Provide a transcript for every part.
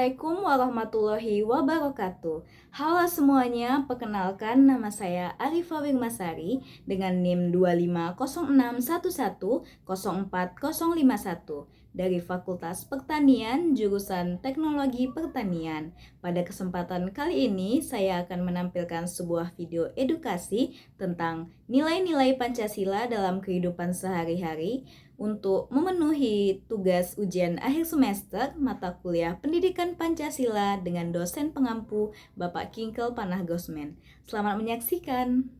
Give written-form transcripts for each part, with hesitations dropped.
Assalamualaikum warahmatullahi wabarakatuh. Halo semuanya, perkenalkan nama saya Arifah Wirmasari dengan NIM 25061104051 dari Fakultas Pertanian jurusan Teknologi Pertanian. Pada kesempatan kali ini saya akan menampilkan sebuah video edukasi tentang nilai-nilai Pancasila dalam kehidupan sehari-hari untuk memenuhi tugas ujian akhir semester mata kuliah Pendidikan Pancasila dengan dosen pengampu Bapak Kingkel Panah Gosmen. Selamat menyaksikan.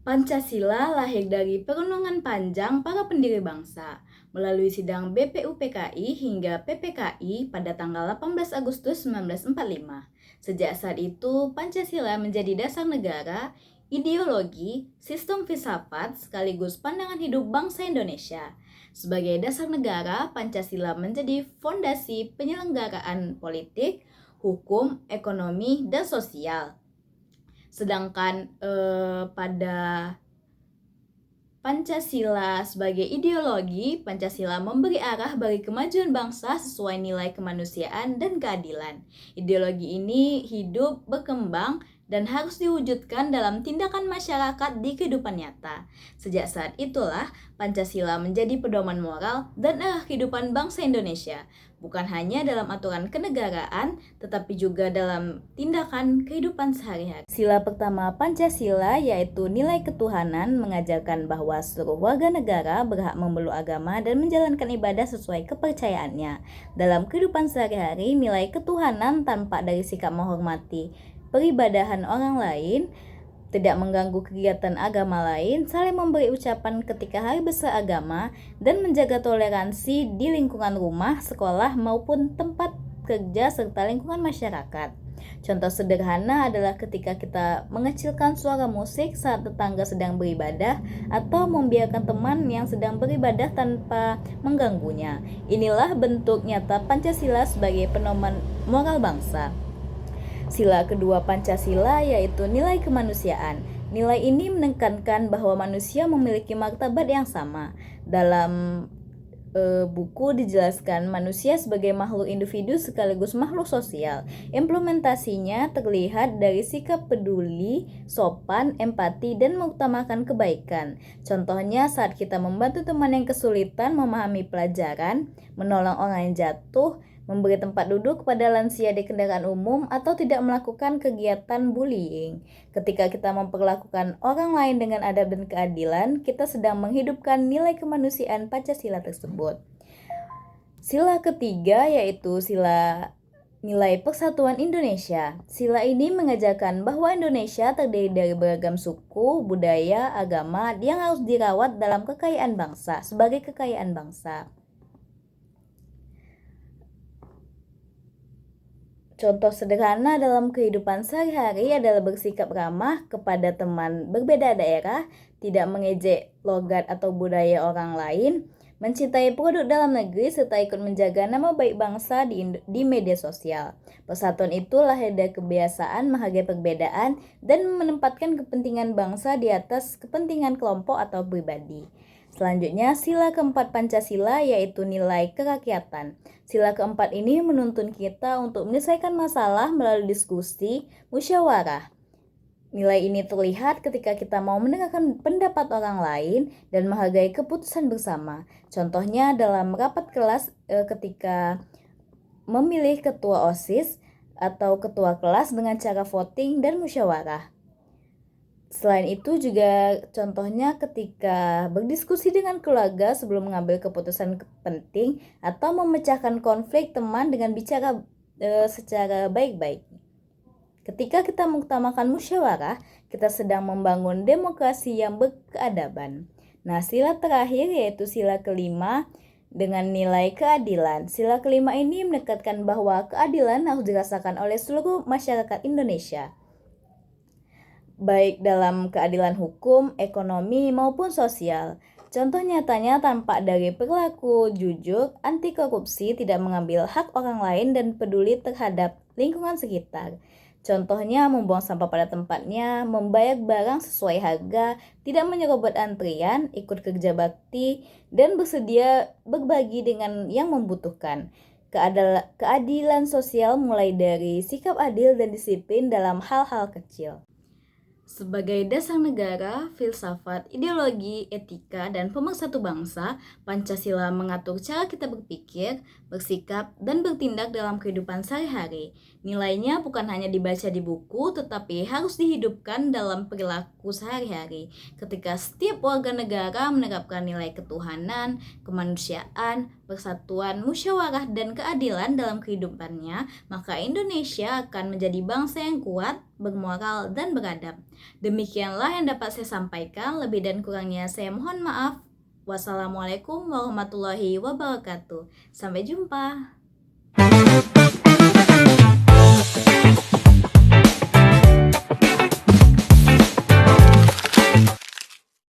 Pancasila lahir dari perenungan panjang para pendiri bangsa melalui sidang BPUPKI hingga PPKI pada tanggal 18 Agustus 1945. Sejak saat itu, Pancasila menjadi dasar negara, ideologi, sistem filsafat sekaligus pandangan hidup bangsa Indonesia. Sebagai dasar negara, Pancasila menjadi fondasi penyelenggaraan politik, hukum, ekonomi, dan sosial. Sedangkan pada Pancasila sebagai ideologi, Pancasila memberi arah bagi kemajuan bangsa sesuai nilai kemanusiaan dan keadilan. Ideologi ini hidup, berkembang, dan harus diwujudkan dalam tindakan masyarakat di kehidupan nyata. Sejak saat itulah Pancasila menjadi pedoman moral dan arah kehidupan bangsa Indonesia, bukan hanya dalam aturan kenegaraan, tetapi juga dalam tindakan kehidupan sehari-hari. Sila pertama Pancasila yaitu nilai ketuhanan mengajarkan bahwa seluruh warga negara berhak memeluk agama dan menjalankan ibadah sesuai kepercayaannya. Dalam kehidupan sehari-hari, nilai ketuhanan tampak dari sikap menghormati peribadahan orang lain, tidak mengganggu kegiatan agama lain, saling memberi ucapan ketika hari besar agama, dan menjaga toleransi di lingkungan rumah, sekolah, maupun tempat kerja serta lingkungan masyarakat. Contoh sederhana adalah ketika kita mengecilkan suara musik saat tetangga sedang beribadah atau membiarkan teman yang sedang beribadah tanpa mengganggunya. Inilah bentuk nyata Pancasila sebagai pedoman moral bangsa. Sila kedua Pancasila yaitu nilai kemanusiaan. Nilai ini menekankan bahwa manusia memiliki martabat yang sama. Dalam buku dijelaskan manusia sebagai makhluk individu sekaligus makhluk sosial. Implementasinya terlihat dari sikap peduli, sopan, empati, dan mengutamakan kebaikan. Contohnya saat kita membantu teman yang kesulitan memahami pelajaran, menolong orang yang jatuh, memberi tempat duduk kepada lansia di kendaraan umum, atau tidak melakukan kegiatan bullying. Ketika kita memperlakukan orang lain dengan adab dan keadilan, kita sedang menghidupkan nilai kemanusiaan Pancasila tersebut. Sila ketiga yaitu sila nilai persatuan Indonesia. Sila ini mengajarkan bahwa Indonesia terdiri dari beragam suku, budaya, agama yang harus dirawat dalam kekayaan bangsa sebagai kekayaan bangsa. Contoh sederhana dalam kehidupan sehari-hari adalah bersikap ramah kepada teman berbeda daerah, tidak mengejek logat atau budaya orang lain, mencintai produk dalam negeri, serta ikut menjaga nama baik bangsa di media sosial. Persatuan itu lahir dari kebiasaan menghargai perbedaan dan menempatkan kepentingan bangsa di atas kepentingan kelompok atau pribadi. Selanjutnya, sila keempat Pancasila yaitu nilai kerakyatan. Sila keempat ini menuntun kita untuk menyelesaikan masalah melalui diskusi, musyawarah. Nilai ini terlihat ketika kita mau mendengarkan pendapat orang lain dan menghargai keputusan bersama. Contohnya dalam rapat kelas ketika memilih ketua OSIS atau ketua kelas dengan cara voting dan musyawarah. Selain itu juga contohnya ketika berdiskusi dengan keluarga sebelum mengambil keputusan penting atau memecahkan konflik teman dengan bicara secara baik-baik. Ketika kita mengutamakan musyawarah, kita sedang membangun demokrasi yang berkeadaban. Nah, sila terakhir yaitu sila kelima dengan nilai keadilan. Sila kelima ini menekankan bahwa keadilan harus dirasakan oleh seluruh masyarakat Indonesia, baik dalam keadilan hukum, ekonomi, maupun sosial. Contoh nyatanya tampak dari perilaku jujur, anti korupsi, tidak mengambil hak orang lain, dan peduli terhadap lingkungan sekitar. Contohnya membuang sampah pada tempatnya, membayar barang sesuai harga, tidak menyerobot antrian, ikut kerja bakti, dan bersedia berbagi dengan yang membutuhkan. Keadilan sosial mulai dari sikap adil dan disiplin dalam hal-hal kecil. Sebagai dasar negara, filsafat, ideologi, etika, dan pemersatu bangsa, Pancasila mengatur cara kita berpikir, bersikap, dan bertindak dalam kehidupan sehari-hari. Nilainya bukan hanya dibaca di buku, tetapi harus dihidupkan dalam perilaku sehari-hari. Ketika setiap warga negara menerapkan nilai ketuhanan, kemanusiaan, persatuan, musyawarah, dan keadilan dalam kehidupannya, maka Indonesia akan menjadi bangsa yang kuat, bermoral, dan beradab. Demikianlah yang dapat saya sampaikan, lebih dan kurangnya saya mohon maaf. Wassalamualaikum warahmatullahi wabarakatuh. Sampai jumpa.